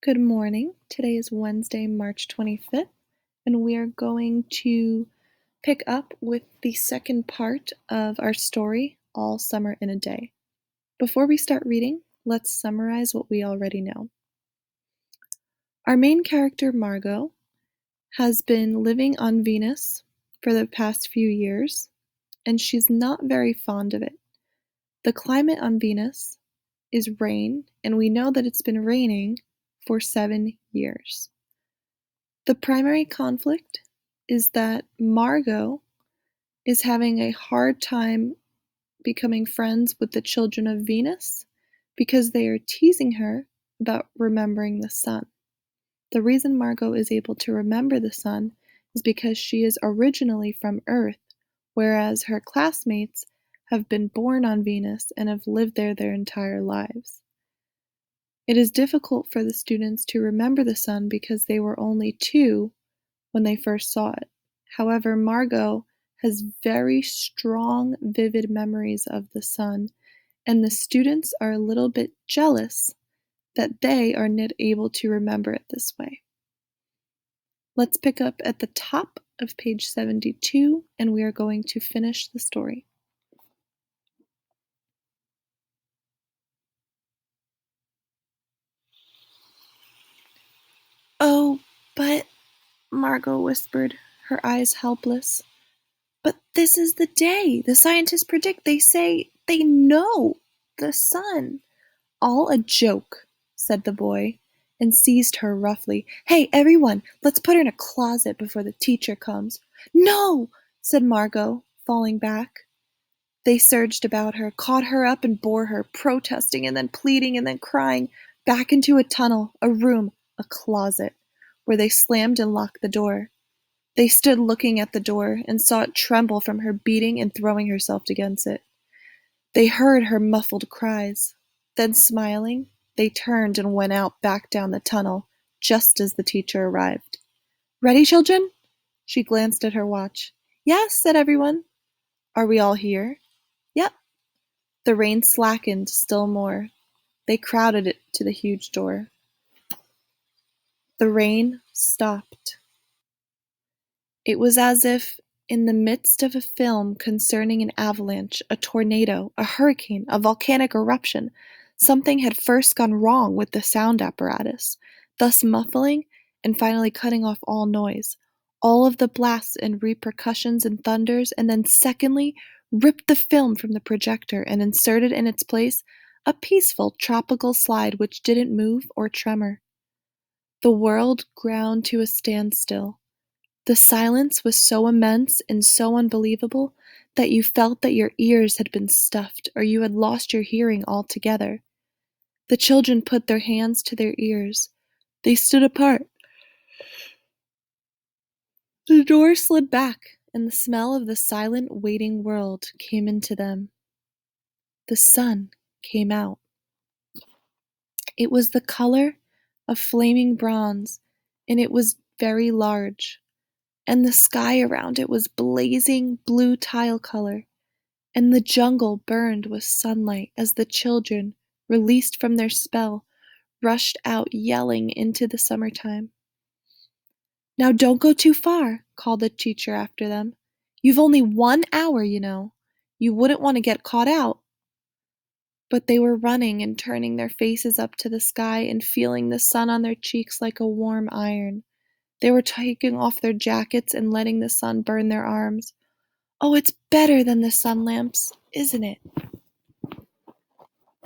Good morning. Today is Wednesday, March 25th, and we are going to pick up with the second part of our story, All Summer in a Day. Before we start reading, let's summarize what we already know. Our main character, Margot, has been living on Venus for the past few years, and she's not very fond of it. The climate on Venus is rain, and we know that it's been raining for 7 years. The primary conflict is that Margot is having a hard time becoming friends with the children of Venus because they are teasing her about remembering the sun. The reason Margot is able to remember the sun is because she is originally from Earth, whereas her classmates have been born on Venus and have lived there their entire lives. It is difficult for the students to remember the sun because they were only 2 when they first saw it. However, Margot has very strong, vivid memories of the sun, and the students are a little bit jealous that they are not able to remember it this way. Let's pick up at the top of page 72, and we are going to finish the story. "Oh, but," Margot whispered, her eyes helpless. "But this is the day the scientists predict. They say they know the sun." "All a joke," said the boy, and seized her roughly. "Hey, everyone, let's put her in a closet before the teacher comes." "No!" said Margot, falling back. They surged about her, caught her up and bore her, protesting and then pleading and then crying, back into a tunnel, a room, a closet, where they slammed and locked the door. They stood looking at the door and saw it tremble from her beating and throwing herself against it. They heard her muffled cries. Then, smiling, they turned and went out back down the tunnel, just as the teacher arrived. "Ready, children?" She glanced at her watch. "Yes," said everyone. "Are we all here?" "Yep." The rain slackened still more. They crowded it to the huge door. The rain stopped. It was as if, in the midst of a film concerning an avalanche, a tornado, a hurricane, a volcanic eruption, something had first gone wrong with the sound apparatus, thus muffling and finally cutting off all noise, all of the blasts and repercussions and thunders, and then secondly, ripped the film from the projector and inserted in its place a peaceful tropical slide which didn't move or tremor. The world ground to a standstill. The silence was so immense and so unbelievable that you felt that your ears had been stuffed or you had lost your hearing altogether. The children put their hands to their ears. They stood apart. The door slid back, and the smell of the silent, waiting world came into them. The sun came out. It was the color of flaming bronze, and it was very large, and the sky around it was blazing blue tile color, and the jungle burned with sunlight as the children, released from their spell, rushed out yelling into the summertime. "Now don't go too far," called the teacher after them. "You've only 1 hour, you know. You wouldn't want to get caught out." But they were running and turning their faces up to the sky and feeling the sun on their cheeks like a warm iron. They were taking off their jackets and letting the sun burn their arms. Oh, it's better than the sun lamps, isn't it?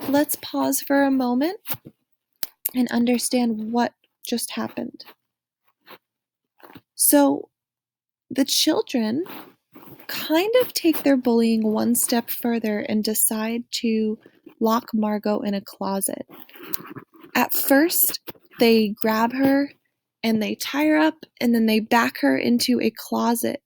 Let's pause for a moment and understand what just happened. So, the children kind of take their bullying one step further and decide to lock Margot in a closet. At first, they grab her and they tie her up and then they back her into a closet.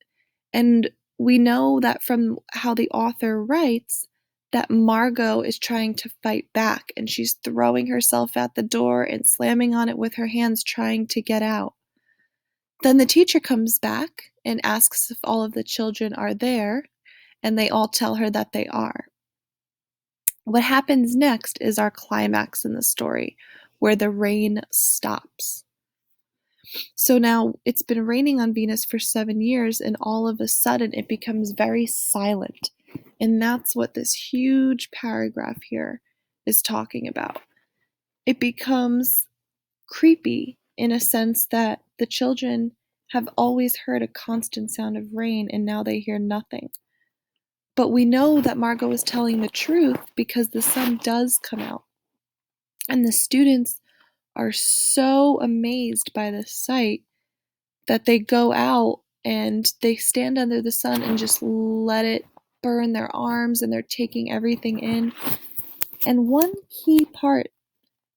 And we know that from how the author writes that Margot is trying to fight back and she's throwing herself at the door and slamming on it with her hands trying to get out. Then the teacher comes back and asks if all of the children are there, and they all tell her that they are. What happens next is our climax in the story, where the rain stops. So now it's been raining on Venus for 7 years, and all of a sudden it becomes very silent. And that's what this huge paragraph here is talking about. It becomes creepy in a sense that the children have always heard a constant sound of rain, and now they hear nothing. But we know that Margot is telling the truth because the sun does come out. And the students are so amazed by this sight that they go out and they stand under the sun and just let it burn their arms, and they're taking everything in. And one key part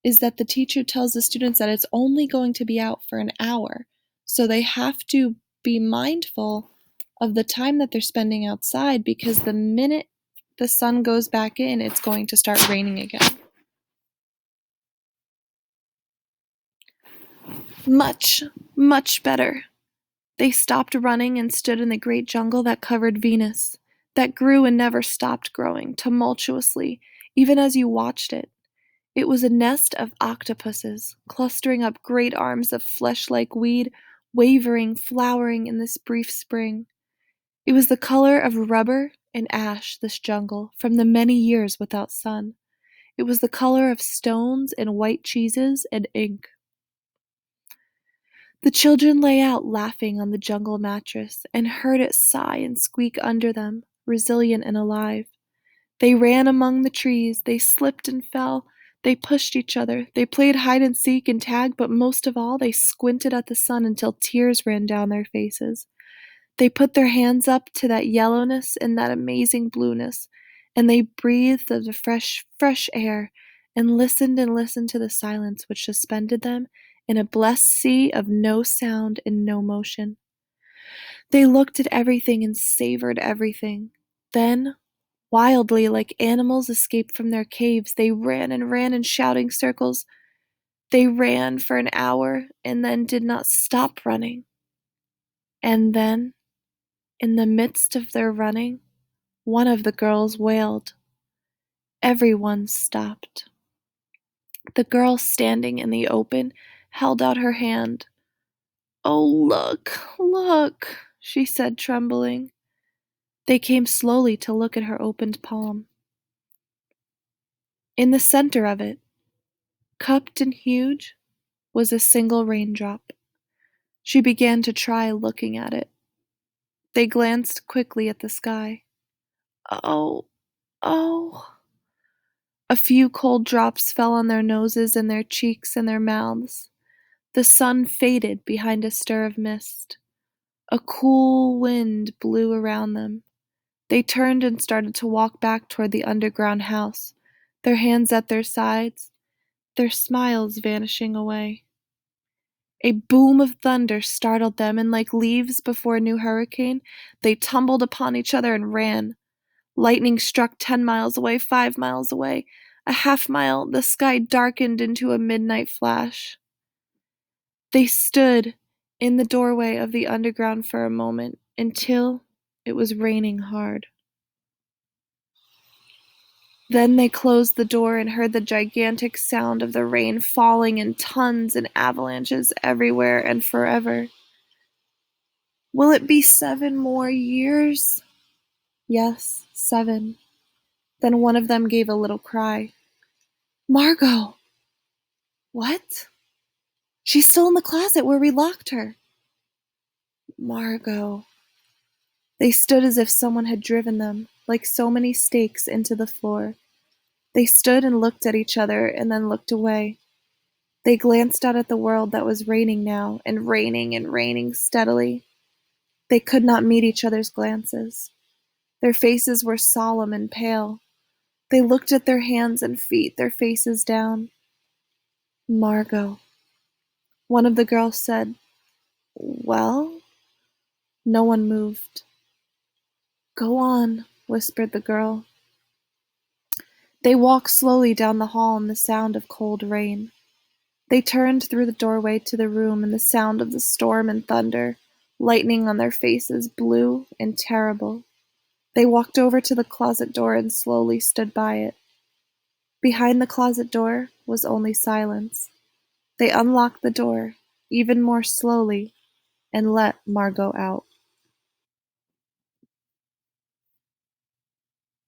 is that the teacher tells the students that it's only going to be out for an hour. So they have to be mindful of the time that they're spending outside, because the minute the sun goes back in, it's going to start raining again. Much, much better. They stopped running and stood in the great jungle that covered Venus, that grew and never stopped growing, tumultuously, even as you watched it. It was a nest of octopuses, clustering up great arms of flesh-like weed, wavering, flowering in this brief spring. It was the color of rubber and ash, this jungle, from the many years without sun. It was the color of stones and white cheeses and ink. The children lay out laughing on the jungle mattress and heard it sigh and squeak under them, resilient and alive. They ran among the trees, they slipped and fell, they pushed each other, they played hide and seek and tag, but most of all they squinted at the sun until tears ran down their faces. They put their hands up to that yellowness and that amazing blueness, and they breathed of the fresh, fresh air, and listened to the silence which suspended them in a blessed sea of no sound and no motion. They looked at everything and savored everything. Then, wildly, like animals escaped from their caves, they ran and ran in shouting circles. They ran for an hour and then did not stop running. And then, in the midst of their running, one of the girls wailed. Everyone stopped. The girl standing in the open held out her hand. "Oh, look, look," she said, trembling. They came slowly to look at her opened palm. In the center of it, cupped and huge, was a single raindrop. She began to try looking at it. They glanced quickly at the sky. Oh, oh. A few cold drops fell on their noses and their cheeks and their mouths. The sun faded behind a stir of mist. A cool wind blew around them. They turned and started to walk back toward the underground house, their hands at their sides, their smiles vanishing away. A boom of thunder startled them, and like leaves before a new hurricane, they tumbled upon each other and ran. Lightning struck 10 miles away, 5 miles away. A half mile, the sky darkened into a midnight flash. They stood in the doorway of the underground for a moment, until it was raining hard. Then they closed the door and heard the gigantic sound of the rain falling in tons and avalanches everywhere and forever. Will it be 7 more years? Yes, 7. Then one of them gave a little cry. Margot! What? She's still in the closet where we locked her. Margot. They stood as if someone had driven them, like so many stakes, into the floor. They stood and looked at each other and then looked away. They glanced out at the world that was raining now, and raining steadily. They could not meet each other's glances. Their faces were solemn and pale. They looked at their hands and feet, their faces down. Margot. One of the girls said, Well? No one moved. Go on, whispered the girl. They walked slowly down the hall in the sound of cold rain. They turned through the doorway to the room in the sound of the storm and thunder, lightning on their faces, blue and terrible. They walked over to the closet door and slowly stood by it. Behind the closet door was only silence. They unlocked the door, even more slowly, and let Margot out.